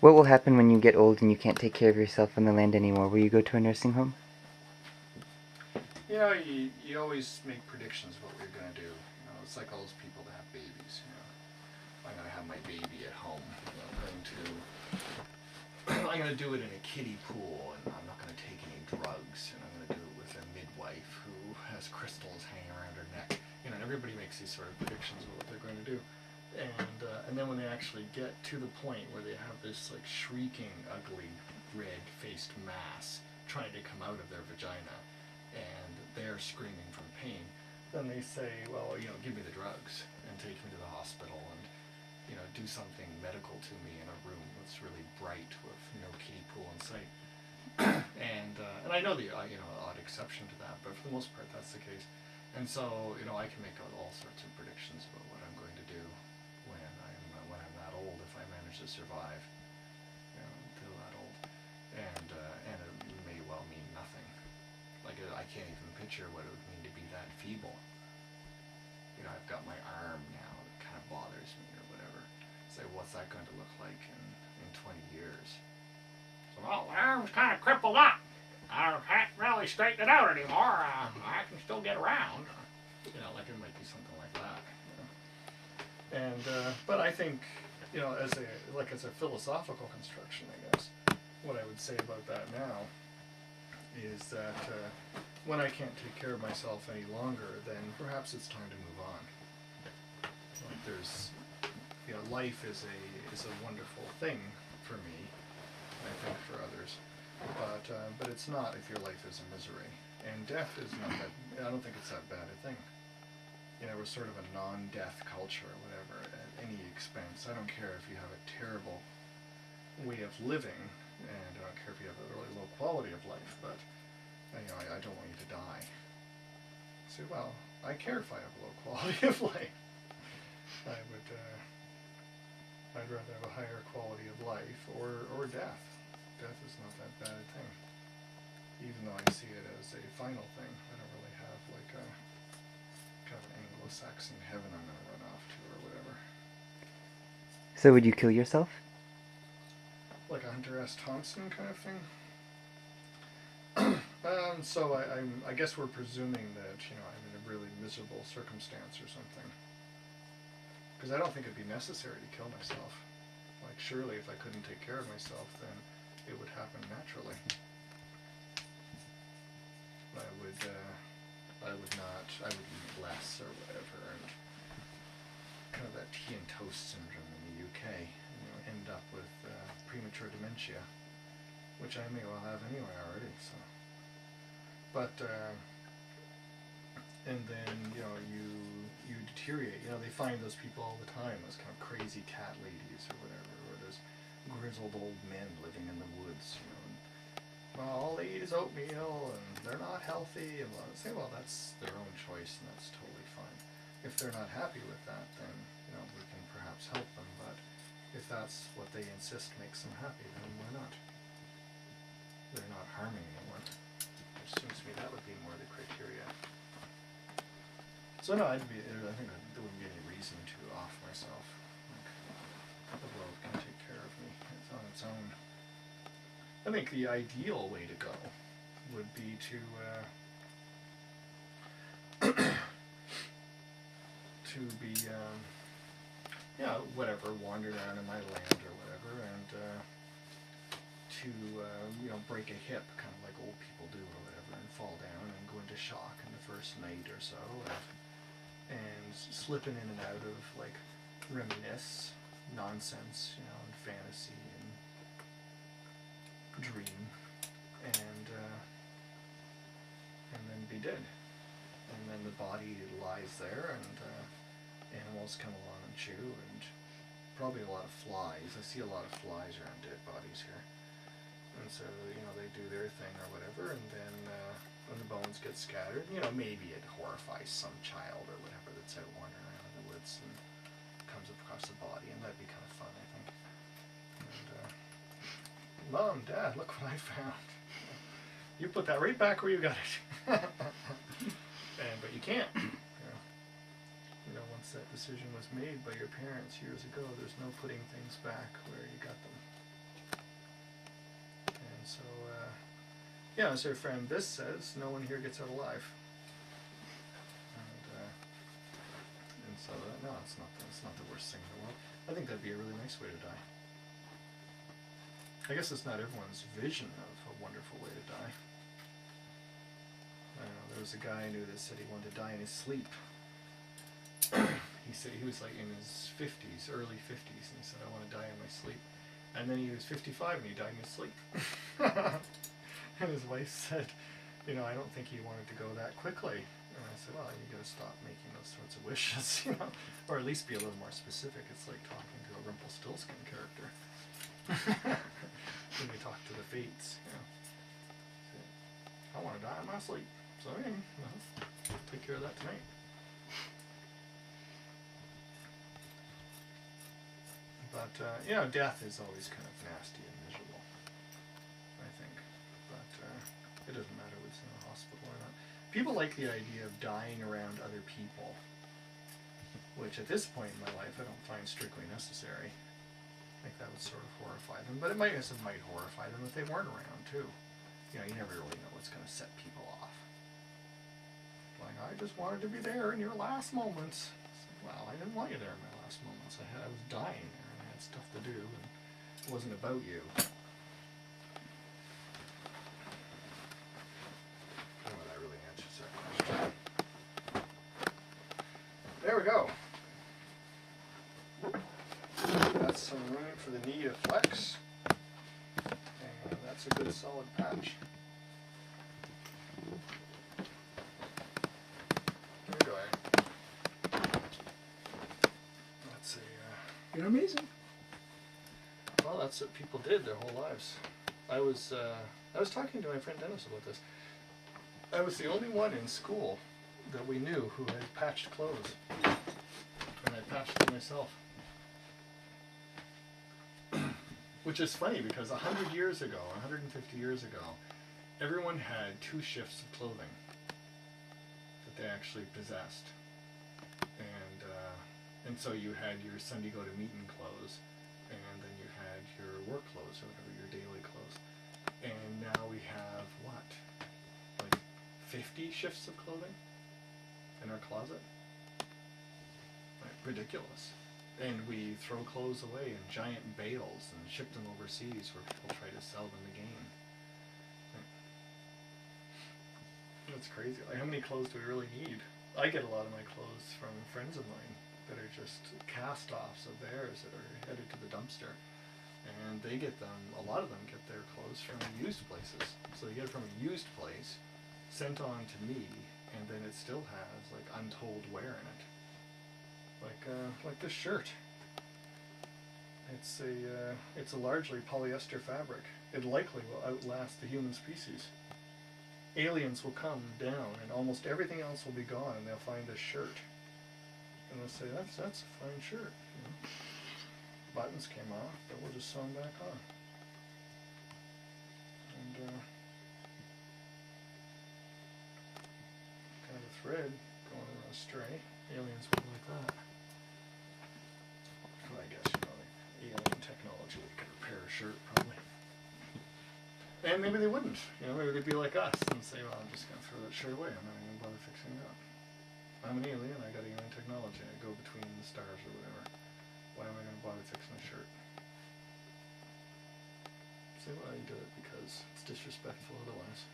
What will happen when you get old and you can't take care of yourself on the land anymore? Will you go to a nursing home? You know, you always make predictions of what you're going to do. You know, it's like all those people that have babies. You know, I'm going to have my baby at home. I'm going to do it in a kiddie pool, and I'm not going to take any drugs, and I'm going to do it with a midwife who has crystals hanging around her neck. You know, everybody makes these sort of predictions of what they're going to do. And then when they actually get to the point where they have this like shrieking, ugly, red-faced mass trying to come out of their vagina, and they're screaming from pain, then they say, well, you know, give me the drugs and take me to the hospital and, you know, do something medical to me in a room that's really bright with no kiddie pool in sight. And I know the you know, odd exception to that, but for the most part that's the case. And so, you know, I can make out all sorts of predictions about what I'm going to do when I'm that old, if I manage to survive, you know, until that old. And it may well mean nothing. Like, I can't even picture what it would mean to be that feeble. You know, I've got my arm now that kind of bothers me or whatever. It's like, what's that going to look like in 20 years? So, well, the arm's kind of crippled up. I can't really straighten it out anymore. I can still get around. You know, like it might be something like that. You know? But I think, you know, as a philosophical construction, I guess, what I would say about that now is that when I can't take care of myself any longer, then perhaps it's time to move on. Like there's, you know, life is a wonderful thing for me, I think for others, but it's not if your life is a misery. And death is not that. I don't think it's that bad a thing. You know, we're sort of a non-death culture, or whatever, at any expense. I don't care if you have a terrible way of living, and I don't care if you have a really low quality of life, but you know, I don't want you to die. Say, well, I care if I have a low quality of life. I'd rather have a higher quality of life or death. Death is not that bad a thing. Even though I see it as a final thing, I don't really have like a kind of an Anglo-Saxon heaven I'm going to run off to or whatever. So would you kill yourself? Like a Hunter S. Thompson kind of thing. So I guess we're presuming that, you know, I'm in a really miserable circumstance or something. Because I don't think it'd be necessary to kill myself. Like, surely if I couldn't take care of myself, then it would happen naturally. I would eat less or whatever, and kind of that tea and toast syndrome in the UK, you know, end up with premature dementia, which I may well have anyway already, so. But, and then, you know, you deteriorate. You know, they find those people all the time, those kind of crazy cat ladies or whatever, or those grizzled old men living in the woods, you know, and, well, all they eat is oatmeal, and they're not healthy, and well, I say, well, that's their own choice, and that's totally fine. If they're not happy with that, then, you know, we can perhaps help them, but if that's what they insist makes them happy, then why not? They're not harming anyone. It seems to me that would be more the criteria. So no, I think there wouldn't be any reason to off myself. Like, the world can take care of me. It's on its own. I think the ideal way to go would be to be, you know, whatever, wander around in my land or whatever, and to, you know, break a hip, kind of like old people do or whatever, and fall down and go into shock in the first night or so, and slipping in and out of, like, reminisce, nonsense, you know, and fantasy and dream, and then be dead. And then the body lies there, and animals come along and chew, and probably a lot of flies. I see a lot of flies around dead bodies here. And so, you know, they do their thing or whatever, and then when the bones get scattered, you know, maybe it horrifies some child or whatever that's out wandering around in the woods and comes across the body, and that'd be kind of fun, I think. And, Mom, Dad, look what I found. You put that right back where you got it. But you can't. You know, once that decision was made by your parents years ago, there's no putting things back where you got them. yeah, as her friend Biss says, no one here gets out alive. And so, no, it's not the worst thing in the world. I think that'd be a really nice way to die. I guess it's not everyone's vision of a wonderful way to die. I don't know, there was a guy I knew that said he wanted to die in his sleep. He said he was like in his 50s, early 50s, and he said, I want to die in my sleep. And then he was 55 and he died in his sleep. And his wife said, you know, I don't think he wanted to go that quickly. And I said, well, you got to stop making those sorts of wishes, you know, or at least be a little more specific. It's like talking to a Rumpelstiltskin character. When you talk to the fates, you know. I want to die in my sleep. So, yeah, well, take care of that tonight. But, you know, death is always kind of nasty and miserable, I think. But it doesn't matter what's in the hospital or not. People like the idea of dying around other people, which at this point in my life I don't find strictly necessary. I think that would sort of horrify them. But it might horrify them if they weren't around, too. You know, you never really know what's going to set people off. Like, I just wanted to be there in your last moments. Like, well, I didn't want you there in my last moments. I was dying there. Stuff to do, and it wasn't about you. Oh, that really answers that question. There we go. That's some room for the knee to flex, and that's a good solid patch. There we go. That's a, you're amazing. Well, that's what people did their whole lives. I was talking to my friend Dennis about this. I was the only one in school that we knew who had patched clothes. And I patched them myself. Which is funny because 100 years ago, 150 years ago, everyone had 2 shifts of clothing that they actually possessed. And so you had your Sunday go to meeting clothes, and then you had your work clothes or whatever, your daily clothes. And now we have what? Like 50 shifts of clothing in our closet? Like, ridiculous. And we throw clothes away in giant bales and ship them overseas where people try to sell them again. That's crazy. Like, how many clothes do we really need? I get a lot of my clothes from friends of mine that are just cast-offs of theirs that are headed to the dumpster. And they get them, a lot of them get their clothes from used places. So they get it from a used place, sent on to me, and then it still has, like, untold wear in it. Like this shirt. It's a largely polyester fabric. It likely will outlast the human species. Aliens will come down and almost everything else will be gone, and they'll find this shirt. And they'll say, that's a fine shirt. You know? Buttons came off, but we'll just sew them back on. And kind of a thread going astray. Aliens wouldn't like that. Well, I guess, you know, like alien technology that could repair a shirt, probably. And maybe they wouldn't. You know, maybe they'd be like us and say, well, I'm just going to throw that shirt away. I'm not even going to bother fixing it up. I'm an alien. I got alien technology. I go between the stars or whatever. Why am I going to bother fixing a shirt? Say, well, you do it because it's disrespectful otherwise.